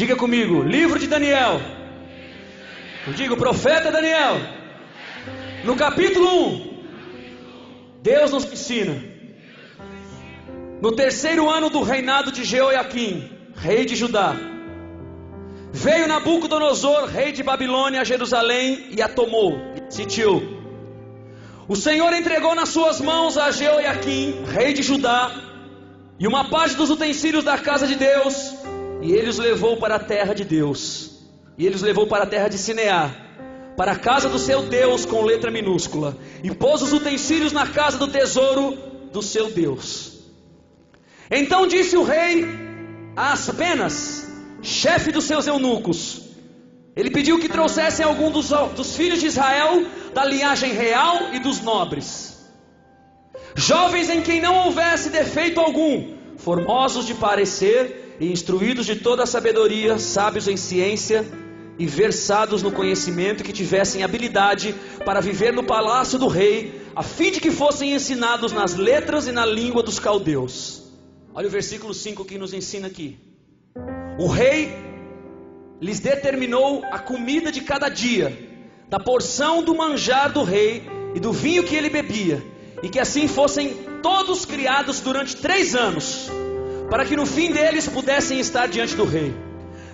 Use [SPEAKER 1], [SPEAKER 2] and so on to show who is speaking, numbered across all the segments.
[SPEAKER 1] Diga comigo, livro de Daniel. Eu digo, profeta Daniel. No capítulo 1, Deus nos ensina. No terceiro ano do reinado de Jeoiaquim, rei de Judá, veio Nabucodonosor, rei de Babilônia, a Jerusalém e a tomou, e sitiou. O Senhor entregou nas suas mãos a Jeoiaquim, rei de Judá, e uma parte dos utensílios da casa de Deus, e ele os levou para a terra de Deus, e ele os levou para a terra de Sineá, para a casa do seu Deus com letra minúscula, e pôs os utensílios na casa do tesouro do seu Deus. Então disse o rei a Aspenas, chefe dos seus eunucos, ele pediu que trouxessem algum dos filhos de Israel, da linhagem real e dos nobres, jovens em quem não houvesse defeito algum, formosos de parecer e instruídos de toda a sabedoria, sábios em ciência e versados no conhecimento, que tivessem habilidade para viver no palácio do rei, a fim de que fossem ensinados nas letras e na língua dos caldeus. Olha o versículo 5 que nos ensina aqui. O rei lhes determinou a comida de cada dia, da porção do manjar do rei e do vinho que ele bebia, e que assim fossem todos criados durante 3 anos, para que no fim deles pudessem estar diante do rei.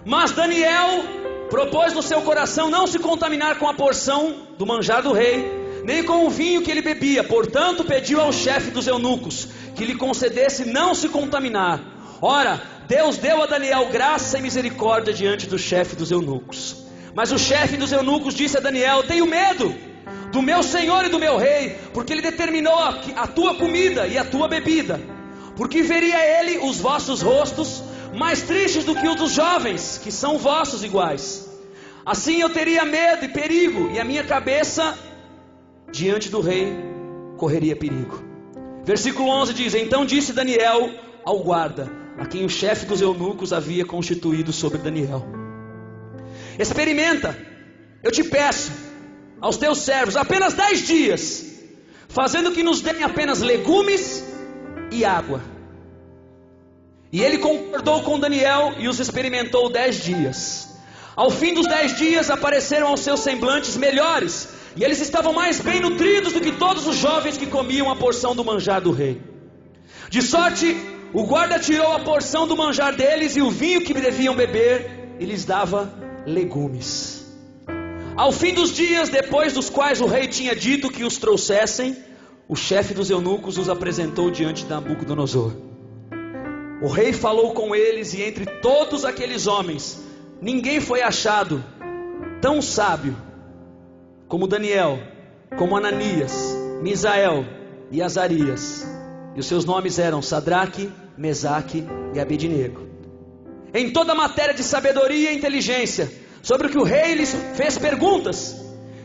[SPEAKER 1] Mas Daniel propôs no seu coração não se contaminar com a porção do manjar do rei, nem com o vinho que ele bebia. Portanto pediu ao chefe dos eunucos que lhe concedesse não se contaminar. Ora, Deus deu a Daniel graça e misericórdia diante do chefe dos eunucos. Mas o chefe dos eunucos disse a Daniel: tenho medo do meu senhor e do meu rei, porque ele determinou a tua comida e a tua bebida, porque veria ele os vossos rostos mais tristes do que os dos jovens, que são vossos iguais. Assim eu teria medo e perigo, e a minha cabeça diante do rei correria perigo. Versículo 11 diz: então disse Daniel ao guarda, a quem o chefe dos eunucos havia constituído sobre Daniel: experimenta, eu te peço, aos teus servos apenas 10 dias, fazendo que nos deem apenas legumes e água. E ele concordou com Daniel e os experimentou 10 dias. Ao fim dos 10 dias apareceram aos seus semblantes melhores, e eles estavam mais bem nutridos do que todos os jovens que comiam a porção do manjar do rei. De sorte, o guarda tirou a porção do manjar deles e o vinho que deviam beber, e lhes dava legumes. Ao fim dos dias, depois dos quais o rei tinha dito que os trouxessem, o chefe dos eunucos os apresentou diante de Nabucodonosor. O rei falou com eles, e entre todos aqueles homens, ninguém foi achado tão sábio como Daniel, como Ananias, Misael e Azarias. E os seus nomes eram Sadraque, Mesaque e Abednego. Em toda a matéria de sabedoria e inteligência, sobre o que o rei lhes fez perguntas,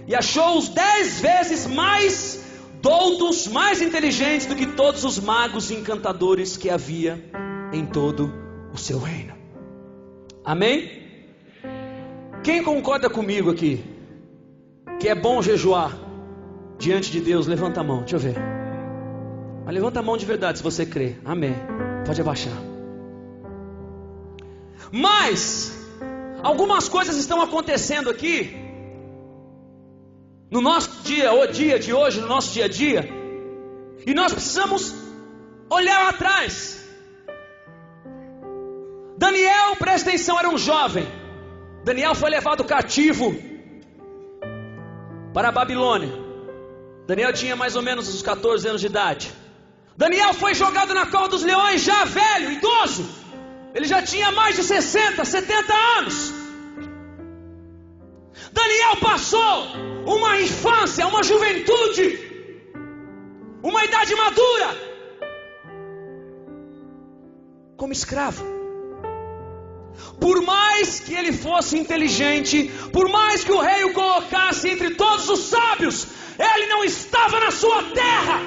[SPEAKER 1] e achou-os 10 vezes mais doutos, mais inteligentes do que todos os magos e encantadores que havia em todo o seu reino. Amém? Quem concorda comigo aqui que é bom jejuar diante de Deus? Levanta a mão, deixa eu ver. Mas levanta a mão de verdade se você crê. Amém. Pode abaixar. Mas algumas coisas estão acontecendo aqui no nosso dia, o dia de hoje, no nosso dia a dia, e nós precisamos olhar atrás. Daniel, presta atenção, era um jovem. Daniel foi levado cativo para a Babilônia. Daniel tinha mais ou menos uns 14 anos de idade. Daniel foi jogado na cova dos leões já velho, idoso. Ele já tinha mais de 60, 70 anos. Daniel passou uma infância, uma juventude, uma idade madura como escravo. Por mais que ele fosse inteligente, por mais que o rei o colocasse entre todos os sábios, ele não estava na sua terra.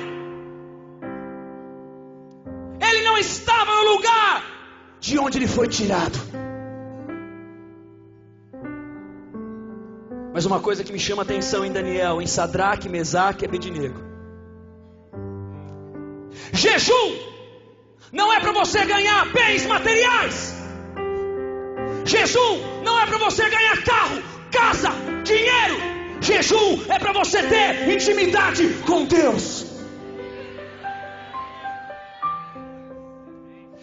[SPEAKER 1] Ele não estava no lugar de onde ele foi tirado. Mas uma coisa que me chama a atenção em Daniel, em Sadraque, Mesaque e Abednego: jejum não é para você ganhar bens materiais. Jejum não é para você ganhar carro, casa, dinheiro. Jejum é para você ter intimidade com Deus.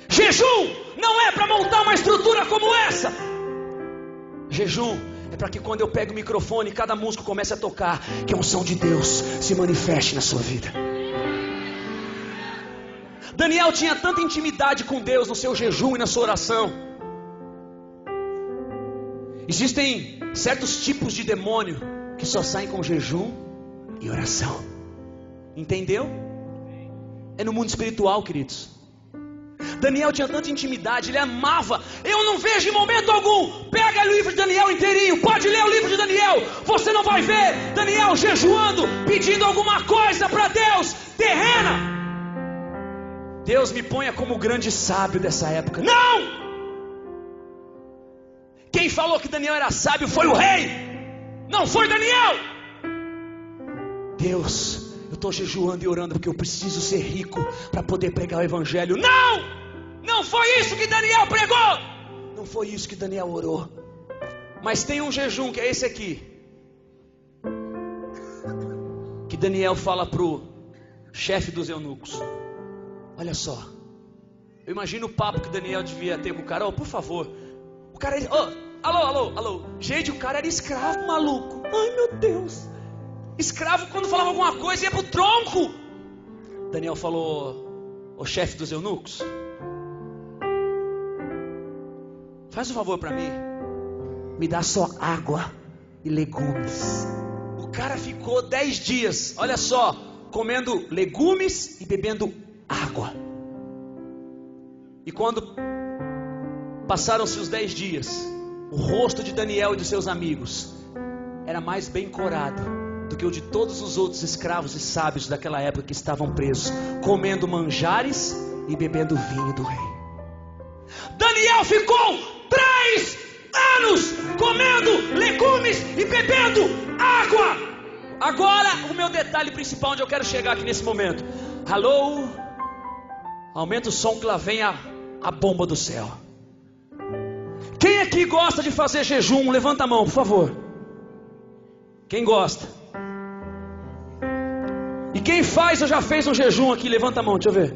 [SPEAKER 1] Jejum não é para montar uma estrutura como essa. Jejum é para que quando eu pego o microfone, cada músico comece a tocar, que a unção de Deus se manifeste na sua vida. Daniel tinha tanta intimidade com Deus no seu jejum e na sua oração. Existem certos tipos de demônio que só saem com jejum e oração. Entendeu? É no mundo espiritual, queridos. Daniel tinha tanta intimidade, ele amava. Eu não vejo em momento algum. Pega o livro de Daniel inteirinho, pode ler o livro de Daniel. Você não vai ver Daniel jejuando, pedindo alguma coisa para Deus terrena. Deus me ponha como o grande sábio dessa época. Não! Quem falou que Daniel era sábio foi o rei, não foi Daniel. Deus, eu estou jejuando e orando porque eu preciso ser rico para poder pregar o evangelho. Não! Não foi isso que Daniel pregou. Não foi isso que Daniel orou. Mas tem um jejum que é esse aqui, que Daniel fala pro chefe dos eunucos. Olha só, eu imagino o papo que Daniel devia ter com o cara. Por favor, o cara, alô. Gente, o cara era escravo, maluco. Ai meu Deus. Escravo, quando falava alguma coisa ia pro tronco. Daniel falou: o chefe dos eunucos, faz um favor para mim, me dá só água e legumes. O cara ficou 10 dias, olha só, comendo legumes e bebendo água. E quando passaram-se os 10 dias, o rosto de Daniel e de seus amigos era mais bem corado do que o de todos os outros escravos e sábios daquela época que estavam presos, comendo manjares e bebendo vinho do rei. Daniel ficou 3 anos comendo legumes e bebendo água. Agora o meu detalhe principal, onde eu quero chegar aqui nesse momento. Alô, aumenta o som que lá vem a bomba do céu. Quem aqui gosta de fazer jejum? Levanta a mão, por favor. Quem gosta? E quem faz ou já fez um jejum aqui? Levanta a mão, deixa eu ver.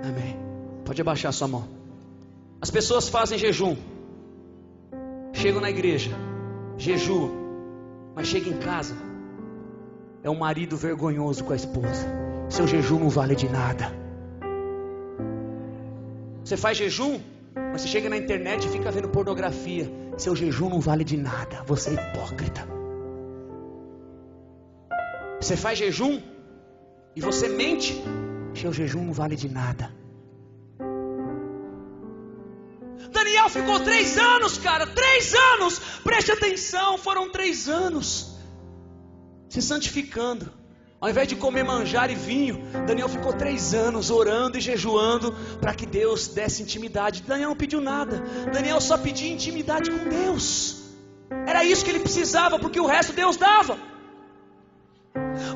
[SPEAKER 1] Amém. Pode abaixar a sua mão. As pessoas fazem jejum, chegam na igreja, jejuam, mas chegam em casa, é um marido vergonhoso com a esposa. Seu jejum não vale de nada. Você faz jejum, mas você chega na internet e fica vendo pornografia. Seu jejum não vale de nada. Você é hipócrita. Você faz jejum e você mente. Seu jejum não vale de nada. Daniel ficou 3 anos, cara, 3 anos. Preste atenção, foram 3 anos se santificando. Ao invés de comer manjar e vinho, Daniel ficou 3 anos orando e jejuando para que Deus desse intimidade. Daniel não pediu nada. Daniel só pedia intimidade com Deus. Era isso que ele precisava, porque o resto Deus dava.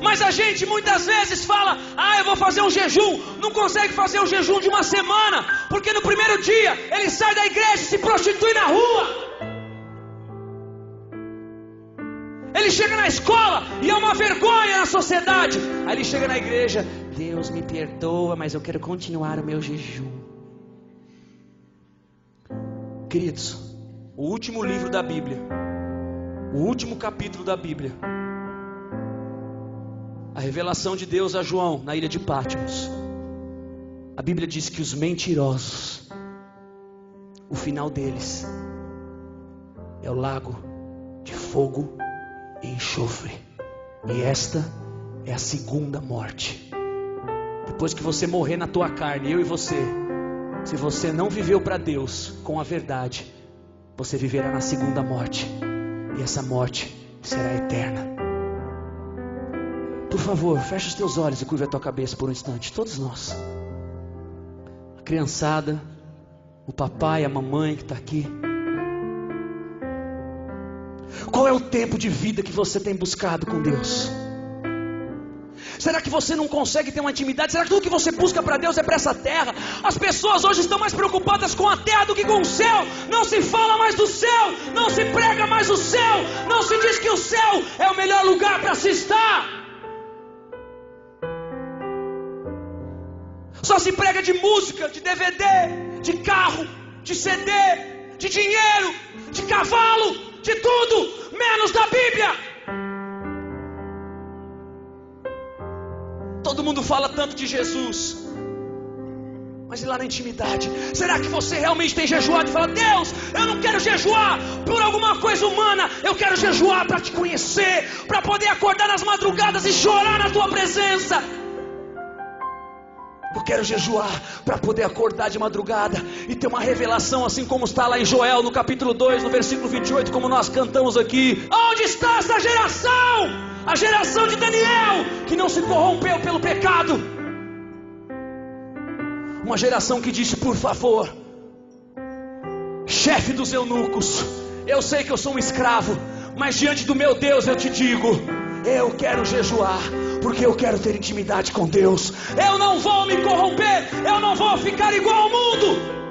[SPEAKER 1] Mas a gente muitas vezes fala: eu vou fazer um jejum. Não consegue fazer um jejum de uma semana, porque no primeiro dia ele sai da igreja e se prostitui na rua. Ele chega na escola e é uma vergonha na sociedade. Aí ele chega na igreja: Deus me perdoa, mas eu quero continuar o meu jejum. Queridos, o último livro da Bíblia, o último capítulo da Bíblia, a revelação de Deus a João na ilha de Patmos. A Bíblia diz que os mentirosos, o final deles é o lago de fogo e enxofre. E esta é a segunda morte. Depois que você morrer na tua carne, eu e você, se você não viveu para Deus com a verdade, você viverá na segunda morte. E essa morte será eterna. Por favor, fecha os teus olhos e curva a tua cabeça por um instante. Todos nós, a criançada, o papai, a mamãe que está aqui. Qual é o tempo de vida que você tem buscado com Deus? Será que você não consegue ter uma intimidade? Será que tudo que você busca para Deus é para essa terra? As pessoas hoje estão mais preocupadas com a terra do que com o céu. Não se fala mais do céu, não se prega mais o céu, não se diz que o céu é o melhor lugar para se estar. Só se prega de música, de DVD, de carro, de CD, de dinheiro, de cavalo, de tudo, menos da Bíblia. Todo mundo fala tanto de Jesus, mas e lá na intimidade? Será que você realmente tem jejuado e fala: Deus, eu não quero jejuar por alguma coisa humana, eu quero jejuar para te conhecer, para poder acordar nas madrugadas e chorar na tua presença. Eu quero jejuar para poder acordar de madrugada e ter uma revelação, assim como está lá em Joel, no capítulo 2, no versículo 28, como nós cantamos aqui. Onde está essa geração? A geração de Daniel, que não se corrompeu pelo pecado. Uma geração que disse: por favor, chefe dos eunucos, eu sei que eu sou um escravo, mas diante do meu Deus eu te digo, eu quero jejuar, porque eu quero ter intimidade com Deus. Eu não vou me corromper, eu não vou ficar igual ao mundo.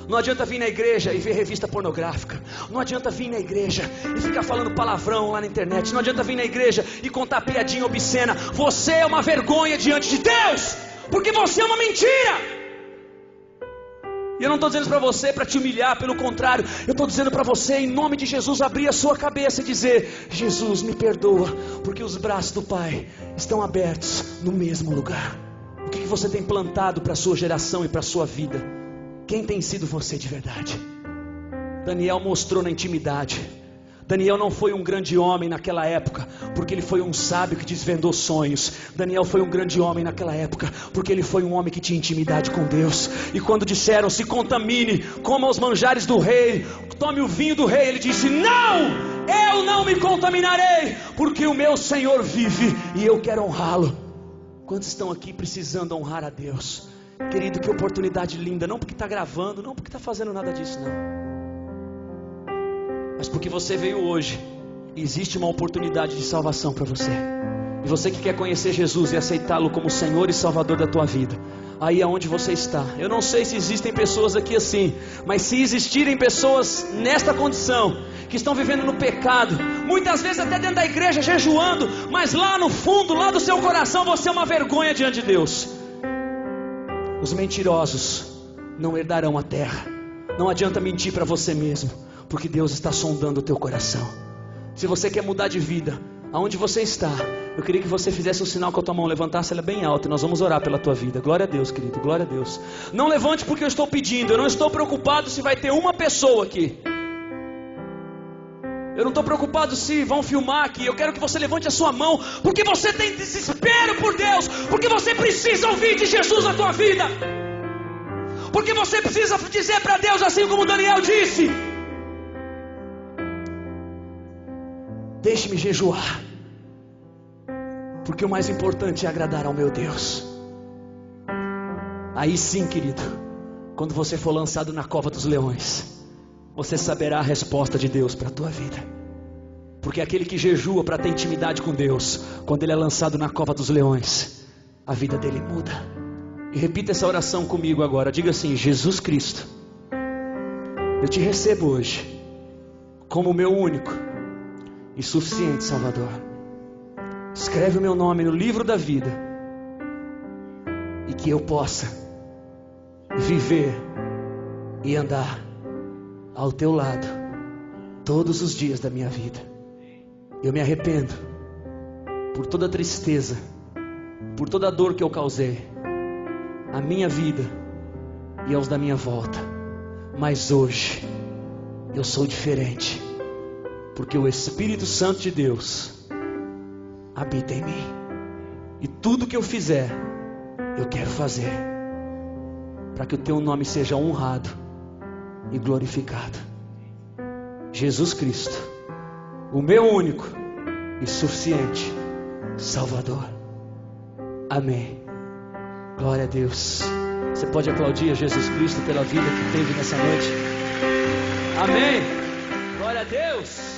[SPEAKER 1] Não adianta vir na igreja e ver revista pornográfica. Não adianta vir na igreja e ficar falando palavrão lá na internet. Não adianta vir na igreja e contar piadinha obscena. Você é uma vergonha diante de Deus, porque você é uma mentira. E eu não estou dizendo isso para você para te humilhar, pelo contrário, eu estou dizendo para você, em nome de Jesus, abrir a sua cabeça e dizer: Jesus, me perdoa, porque os braços do Pai estão abertos no mesmo lugar. O que você tem plantado para a sua geração e para a sua vida? Quem tem sido você de verdade? Daniel mostrou na intimidade. Daniel não foi um grande homem naquela época, porque ele foi um sábio que desvendou sonhos. Daniel foi um grande homem naquela época, porque ele foi um homem que tinha intimidade com Deus. E quando disseram: se contamine, coma os manjares do rei, tome o vinho do rei, ele disse: não, eu não me contaminarei, porque o meu Senhor vive e eu quero honrá-lo. Quantos estão aqui precisando honrar a Deus? Querido, que oportunidade linda, não porque está gravando, não porque está fazendo nada disso, não, mas porque você veio hoje. Existe uma oportunidade de salvação para você. E você que quer conhecer Jesus e aceitá-lo como Senhor e Salvador da tua vida, aí aonde você está, eu não sei se existem pessoas aqui assim, mas se existirem pessoas nesta condição, que estão vivendo no pecado, muitas vezes até dentro da igreja jejuando, mas lá no fundo, lá do seu coração, você é uma vergonha diante de Deus. Os mentirosos não herdarão a terra. Não adianta mentir para você mesmo, porque Deus está sondando o teu coração. Se você quer mudar de vida, aonde você está, eu queria que você fizesse um sinal com a tua mão, levantasse ela bem alta, e nós vamos orar pela tua vida. Glória a Deus, querido, glória a Deus. Não levante porque eu estou pedindo, eu não estou preocupado se vai ter uma pessoa aqui. Eu não estou preocupado se vão filmar aqui. Eu quero que você levante a sua mão, porque você tem desespero por Deus, porque você precisa ouvir de Jesus na tua vida, porque você precisa dizer para Deus, assim como Daniel disse: deixe-me jejuar, porque o mais importante é agradar ao meu Deus. Aí sim, querido, quando você for lançado na cova dos leões, você saberá a resposta de Deus para a tua vida. Porque aquele que jejua para ter intimidade com Deus, quando ele é lançado na cova dos leões, a vida dele muda. E repita essa oração comigo agora. Diga assim: Jesus Cristo, eu te recebo hoje como o meu único e suficiente Salvador. Escreve o meu nome no livro da vida, e que eu possa viver e andar ao teu lado todos os dias da minha vida. Eu me arrependo por toda a tristeza, por toda a dor que eu causei à minha vida e aos da minha volta. Mas hoje eu sou diferente, porque o Espírito Santo de Deus habita em mim. E tudo que eu fizer, eu quero fazer para que o teu nome seja honrado e glorificado. Jesus Cristo, o meu único e suficiente Salvador. Amém. Glória a Deus. Você pode aplaudir a Jesus Cristo pela vida que teve nessa noite. Amém. Glória a Deus.